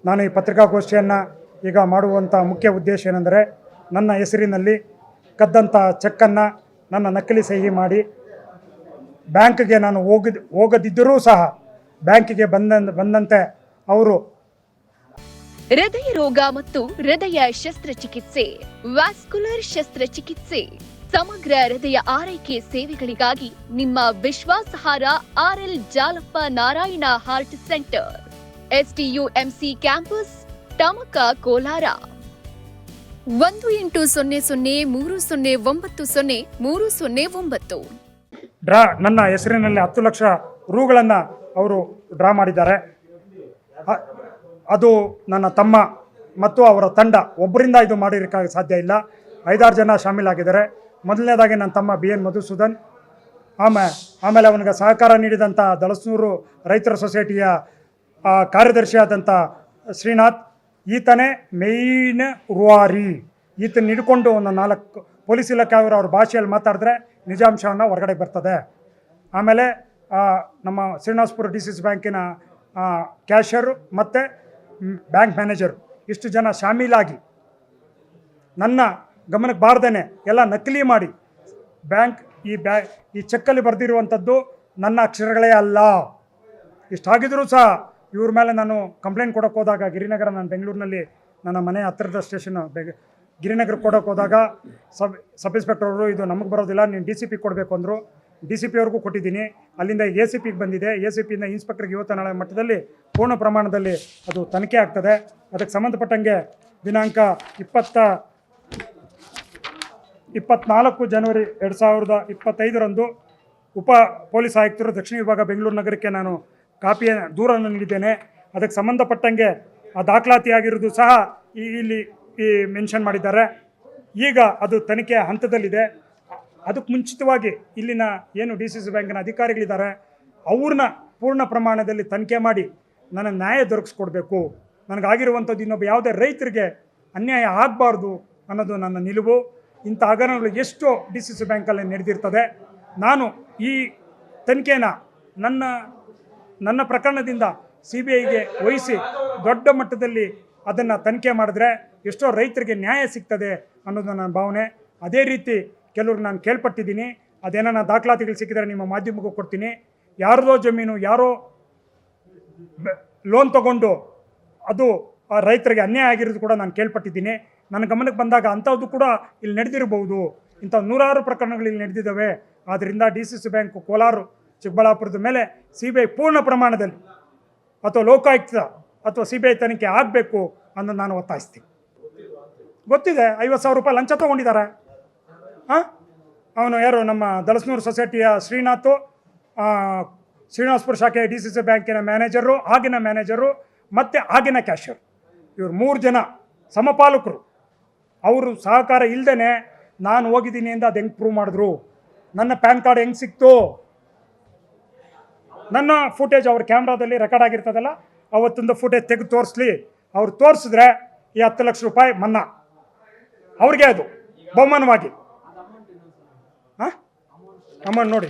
ನಾನು ಈ ಪತ್ರಿಕಾಗೋಷ್ಠಿಯನ್ನು ಈಗ ಮಾಡುವಂಥ ಮುಖ್ಯ ಉದ್ದೇಶ ಏನೆಂದರೆ, ನನ್ನ ಹೆಸರಿನಲ್ಲಿ ಕದ್ದಂಥ ಚೆಕ್ಕನ್ನು ನನ್ನ ನಕಲಿ ಸಹಿ ಮಾಡಿ ಬ್ಯಾಂಕ್ಗೆ ನಾನು ಹೋಗದಿದ್ದರೂ ಸಹ ಬ್ಯಾಂಕಿಗೆ ಬಂದಂತೆ ಅವರು ಹೃದಯ ರೋಗ ಮತ್ತು ಹೃದಯ ಶಸ್ತ್ರಚಿಕಿತ್ಸೆ, ವ್ಯಾಸ್ಕುಲರ್ ಶಸ್ತ್ರಚಿಕಿತ್ಸೆ, ಸಮಗ್ರ ಹೃದಯ ಆರೈಕೆ ಸೇವೆಗಳಿಗಾಗಿ ನಿಮ್ಮ ವಿಶ್ವಾಸಾರ್ಹ RL Jalappa Narayana heart centre, STUMC campus, Tamaka, Kolar. 180030090309. ಡ್ರಾ ನನ್ನ ಹೆಸರಿನಲ್ಲಿ 10 ಲಕ್ಷ ರೂಗಳನ್ನು ಅವರು ಡ್ರಾ ಮಾಡಿದ್ದಾರೆ. ಅದು ನನ್ನ ತಮ್ಮ ಮತ್ತು ಅವರ ತಂಡ ಒಬ್ಬರಿಂದ ಇದು ಮಾಡಿರೋಕ್ಕಾಗಿ ಸಾಧ್ಯ ಇಲ್ಲ. 5-6 ಜನ ಶಾಮೀಲಾಗಿದ್ದಾರೆ. ಮೊದಲನೇದಾಗಿ ನನ್ನ ತಮ್ಮ BN ಮಧುಸೂದನ್, ಆಮೇಲೆ ಅವನಿಗೆ ಸಹಕಾರ ನೀಡಿದಂಥ ದಳಸ್ನೂರು ರೈತರ ಸೊಸೈಟಿಯ ಕಾರ್ಯದರ್ಶಿಯಾದಂಥ ಶ್ರೀನಾಥ್, ಈತನೇ ಮೇಯ್ನ್ ರೂವಾರಿ. ಈತನ ಹಿಡ್ಕೊಂಡು ಒಂದು 4 ಪೊಲೀಸ್ ಇಲಾಖೆಯವರು ಅವ್ರ ಭಾಷೆಯಲ್ಲಿ ಮಾತಾಡಿದ್ರೆ ನಿಜಾಂಶವನ್ನು ಹೊರಗಡೆ ಬರ್ತದೆ. ಆಮೇಲೆ ನಮ್ಮ ಶ್ರೀನಿವಾಸಪುರ DCC ಬ್ಯಾಂಕಿನ ಕ್ಯಾಷಿಯರು ಮತ್ತು ಬ್ಯಾಂಕ್ ಮ್ಯಾನೇಜರು ಇಷ್ಟು ಜನ ಶಾಮೀಲಾಗಿ ನನ್ನ ಗಮನಕ್ಕೆ ಬಾರ್ದೇನೆ ಎಲ್ಲ ನಕಲಿ ಮಾಡಿ ಈ ಚೆಕ್ಕಲ್ಲಿ ಬರೆದಿರುವಂಥದ್ದು ನನ್ನ ಅಕ್ಷರಗಳೇ ಅಲ್ಲ. ಇಷ್ಟಾಗಿದ್ರೂ ಸಹ ಇವ್ರ ಮೇಲೆ ನಾನು ಕಂಪ್ಲೇಂಟ್ ಕೊಡೋಕ್ಕೆ ಹೋದಾಗ ಗಿರಿನಗರ, ನಾನು ಬೆಂಗಳೂರಿನಲ್ಲಿ ನನ್ನ ಮನೆ ಹತ್ತಿರದ ಸ್ಟೇಷನ್ ಗಿರಿನಗರ ಕೊಡೋಕ್ಕೆ ಹೋದಾಗ ಸಬ್ ಇನ್ಸ್ಪೆಕ್ಟರ್ ಅವರು ಇದು ನಮಗೆ ಬರೋದಿಲ್ಲ, ನೀನು DCP ಕೊಡಬೇಕು ಅಂದರು. DCP ಅವ್ರಿಗೂ ಕೊಟ್ಟಿದ್ದೀನಿ. ಅಲ್ಲಿಂದ ACPಗೆ ಬಂದಿದೆ. ACPಯಿಂದ ಇನ್ಸ್ಪೆಕ್ಟರ್ಗೆ ಇವತ್ತು ನಾಳೆ ಮಟ್ಟದಲ್ಲಿ ಪೂರ್ಣ ಪ್ರಮಾಣದಲ್ಲಿ ಅದು ತನಿಖೆ ಆಗ್ತದೆ. ಅದಕ್ಕೆ ಸಂಬಂಧಪಟ್ಟಂಗೆ ದಿನಾಂಕ 24 ಜನವರಿ 2025ರಂದು ಉಪ ಪೊಲೀಸ್ ಆಯುಕ್ತರು ದಕ್ಷಿಣ ವಿಭಾಗ ಬೆಂಗಳೂರು ನಗರಕ್ಕೆ ನಾನು ಕಾಪಿಯ ದೂರನ್ನು ನೀಡಿದ್ದೇನೆ. ಅದಕ್ಕೆ ಸಂಬಂಧಪಟ್ಟಂಗೆ ಆ ದಾಖಲಾತಿಯಾಗಿರೋದು ಸಹ ಇಲ್ಲಿ ಮೆನ್ಷನ್ ಮಾಡಿದ್ದಾರೆ. ಈಗ ಅದು ತನಿಖೆ ಹಂತದಲ್ಲಿದೆ. ಅದಕ್ಕೆ ಮುಂಚಿತವಾಗಿ ಇಲ್ಲಿನ ಏನು DCC ಬ್ಯಾಂಕಿನ ಅಧಿಕಾರಿಗಳಿದ್ದಾರೆ ಅವ್ರನ್ನ ಪೂರ್ಣ ಪ್ರಮಾಣದಲ್ಲಿ ತನಿಖೆ ಮಾಡಿ ನನಗೆ ನ್ಯಾಯ ದೊರಕಿಸ್ಕೊಡ್ಬೇಕು. ನನಗಾಗಿರುವಂಥದ್ದು ಇನ್ನೊಬ್ಬ ಯಾವುದೇ ರೈತರಿಗೆ ಅನ್ಯಾಯ ಆಗಬಾರ್ದು ಅನ್ನೋದು ನನ್ನ ನಿಲುವು. ಇಂಥ ಹಗರಣಗಳು ಎಷ್ಟೋ DCC ಬ್ಯಾಂಕಲ್ಲಿ ನಡೆದಿರ್ತದೆ. ನಾನು ಈ ತನಿಖೆನ ನನ್ನ ಪ್ರಕರಣದಿಂದ CBIಗೆ ವಹಿಸಿ ದೊಡ್ಡ ಮಟ್ಟದಲ್ಲಿ ಅದನ್ನು ತನಿಖೆ ಮಾಡಿದ್ರೆ ಎಷ್ಟೋ ರೈತರಿಗೆ ನ್ಯಾಯ ಸಿಗ್ತದೆ ಅನ್ನೋದು ನನ್ನ ಭಾವನೆ. ಅದೇ ರೀತಿ ಕೆಲವ್ರಿಗೆ ನಾನು ಕೇಳ್ಪಟ್ಟಿದ್ದೀನಿ, ಅದೇನ ದಾಖಲಾತಿಗಳು ಸಿಕ್ಕಿದರೆ ನಿಮ್ಮ ಮಾಧ್ಯಮಕ್ಕೂ ಕೊಡ್ತೀನಿ. ಯಾರದೋ ಜಮೀನು ಯಾರೋ ಲೋನ್ ತೊಗೊಂಡು ಅದು ಆ ರೈತರಿಗೆ ಅನ್ಯಾಯ ಆಗಿರೋದು ಕೂಡ ನಾನು ಕೇಳ್ಪಟ್ಟಿದ್ದೀನಿ. ನನ್ನ ಗಮನಕ್ಕೆ ಬಂದಾಗ ಅಂಥದ್ದು ಕೂಡ ಇಲ್ಲಿ ನಡೆದಿರಬಹುದು. ಇಂಥ 100 ಪ್ರಕರಣಗಳು ಇಲ್ಲಿ ನಡೆದಿದ್ದಾವೆ. ಆದ್ದರಿಂದ DCC ಬ್ಯಾಂಕು ಕೋಲಾರ, ಚಿಕ್ಕಬಳ್ಳಾಪುರದ ಮೇಲೆ CBI ಪೂರ್ಣ ಪ್ರಮಾಣದಲ್ಲಿ ಅಥವಾ ಲೋಕಾಯುಕ್ತ ಅಥವಾ CBI ತನಿಖೆ ಆಗಬೇಕು ಅನ್ನೋದು ನಾನು ಒತ್ತಾಯಿಸ್ತೀನಿ. ಗೊತ್ತಿದೆ, 50,000 ರೂಪಾಯಿ ಲಂಚ ತೊಗೊಂಡಿದ್ದಾರೆ. ಅವನು ಯಾರು, ನಮ್ಮ ದಳಸ್ನೂರು ಸೊಸೈಟಿಯ ಶ್ರೀನಾಥ್, ಶ್ರೀನಿವಾಸಪುರ ಶಾಖೆಯ DCC ಬ್ಯಾಂಕಿನ ಮ್ಯಾನೇಜರು, ಆಗಿನ ಮ್ಯಾನೇಜರು ಮತ್ತು ಆಗಿನ ಕ್ಯಾಷಿಯರ್, ಇವರು 3 ಜನ ಸಮಪಾಲಕರು. ಅವರು ಸಹಕಾರ ಇಲ್ಲದೇ ನಾನು ಹೋಗಿದ್ದೀನಿ ಅಂತ ಅದು ಹೆಂಗೆ ಪ್ರೂವ್ ಮಾಡಿದ್ರು? ನನ್ನ ಪ್ಯಾನ್ ಕಾರ್ಡ್ ಹೆಂಗೆ ಸಿಕ್ತು? ನನ್ನ ಫುಟೇಜ್ ಅವ್ರ ಕ್ಯಾಮ್ರಾದಲ್ಲಿ ರೆಕಾರ್ಡ್ ಆಗಿರ್ತದಲ್ಲ, ಅವತ್ತೊಂದು ಫುಟೇಜ್ ತೆಗೆದು ತೋರಿಸ್ಲಿ. ಅವ್ರು ತೋರಿಸಿದ್ರೆ ಈ 10 ಲಕ್ಷ ರೂಪಾಯಿ ಮನ್ನಾ ಅವ್ರಿಗೆ, ಅದು ಬಹುಮಾನವಾಗಿ. ಅಮೌಂಟ್ ನೋಡಿ,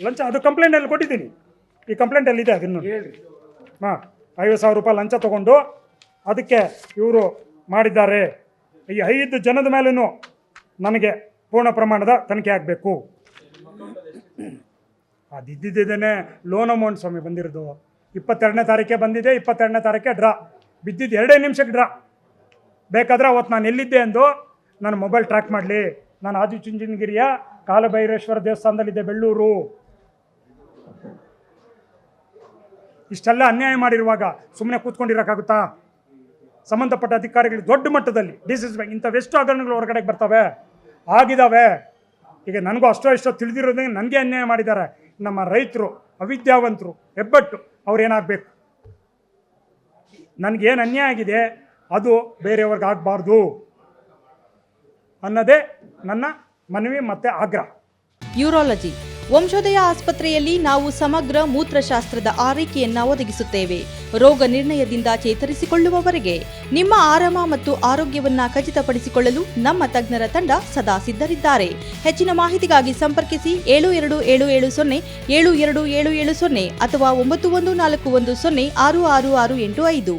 ಲಂಚ ಅದು ಕಂಪ್ಲೇಂಟಲ್ಲಿ ಕೊಟ್ಟಿದ್ದೀನಿ. ಈ ಕಂಪ್ಲೇಂಟಲ್ಲಿ ಇದೆ, ಅದನ್ನು 50,000 ರೂಪಾಯಿ ಲಂಚ ತೊಗೊಂಡು ಅದಕ್ಕೆ ಇವರು ಮಾಡಿದ್ದಾರೆ. ಈ 5 ಜನದ ಮೇಲೂ ನನಗೆ ಪೂರ್ಣ ಪ್ರಮಾಣದ ತನಿಖೆ ಆಗಬೇಕು. ಅದಿದ್ದೇನೆ ಲೋನ್ ಅಮೌಂಟ್ ಸ್ವಾಮಿ ಬಂದಿರೋದು 22ನೇ ತಾರೀಕೆ ಬಂದಿದೆ. 22ನೇ ತಾರೀಕೆ ಡ್ರಾ ಬಿದ್ದಿದ್ದು 2 ನಿಮಿಷಕ್ಕೆ ಡ್ರಾ. ಬೇಕಾದರೆ ಅವತ್ತು ನಾನು ಎಲ್ಲಿದ್ದೆ ಎಂದು ನನ್ನ ಮೊಬೈಲ್ ಟ್ರ್ಯಾಕ್ ಮಾಡಲಿ. ನಾನು ಆದಿಚುಂಚನಗಿರಿಯ ಕಾಲಭೈರೇಶ್ವರ ದೇವಸ್ಥಾನದಲ್ಲಿದ್ದೆ, ಬೆಳ್ಳೂರು. ಇಷ್ಟೆಲ್ಲ ಅನ್ಯಾಯ ಮಾಡಿರುವಾಗ ಸುಮ್ಮನೆ ಕೂತ್ಕೊಂಡಿರೋಕ್ಕಾಗುತ್ತಾ? ಸಂಬಂಧಪಟ್ಟ ಅಧಿಕಾರಿಗಳು ದೊಡ್ಡ ಮಟ್ಟದಲ್ಲಿ DCC ಬ್ಯಾಂಕ್ ಇಂಥವೆಷ್ಟು ಹಗರಣಗಳು ಹೊರಗಡೆಗೆ ಬರ್ತವೆ, ಆಗಿದ್ದಾವೆ. ಈಗ ನನಗೂ ಅಷ್ಟೋ ತಿಳಿದಿರೋದೇ ನನಗೆ ಅನ್ಯಾಯ ಮಾಡಿದ್ದಾರೆ. ನಮ್ಮ ರೈತರು ಅವಿದ್ಯಾವಂತರು, ಹೆಬ್ಬಟ್ಟು, ಅವ್ರೇನಾಗಬೇಕು? ನನಗೇನು ಅನ್ಯಾಯ ಆಗಿದೆ ಅದು ಬೇರೆಯವ್ರಿಗೆ ಆಗಬಾರ್ದು ಅನ್ನೋದೇ ನನ್ನ ಮನವಿ ಮತ್ತು ಆಗ್ರಹ. ಯೂರಾಲಜಿ ವಂಶೋದಯ ಆಸ್ಪತ್ರೆಯಲ್ಲಿ ನಾವು ಸಮಗ್ರ ಮೂತ್ರಶಾಸ್ತ್ರದ ಆರೈಕೆಯನ್ನ ಒದಗಿಸುತ್ತೇವೆ. ರೋಗ ನಿರ್ಣಯದಿಂದ ಚೇತರಿಸಿಕೊಳ್ಳುವವರೆಗೆ ನಿಮ್ಮ ಆರಾಮ ಮತ್ತು ಆರೋಗ್ಯವನ್ನ ಖಚಿತಪಡಿಸಿಕೊಳ್ಳಲು ನಮ್ಮ ತಜ್ಞರ ತಂಡ ಸದಾ ಸಿದ್ಧರಿದ್ದಾರೆ. ಹೆಚ್ಚಿನ ಮಾಹಿತಿಗಾಗಿ ಸಂಪರ್ಕಿಸಿ 727770 727770 ಅಥವಾ 9141 0666685.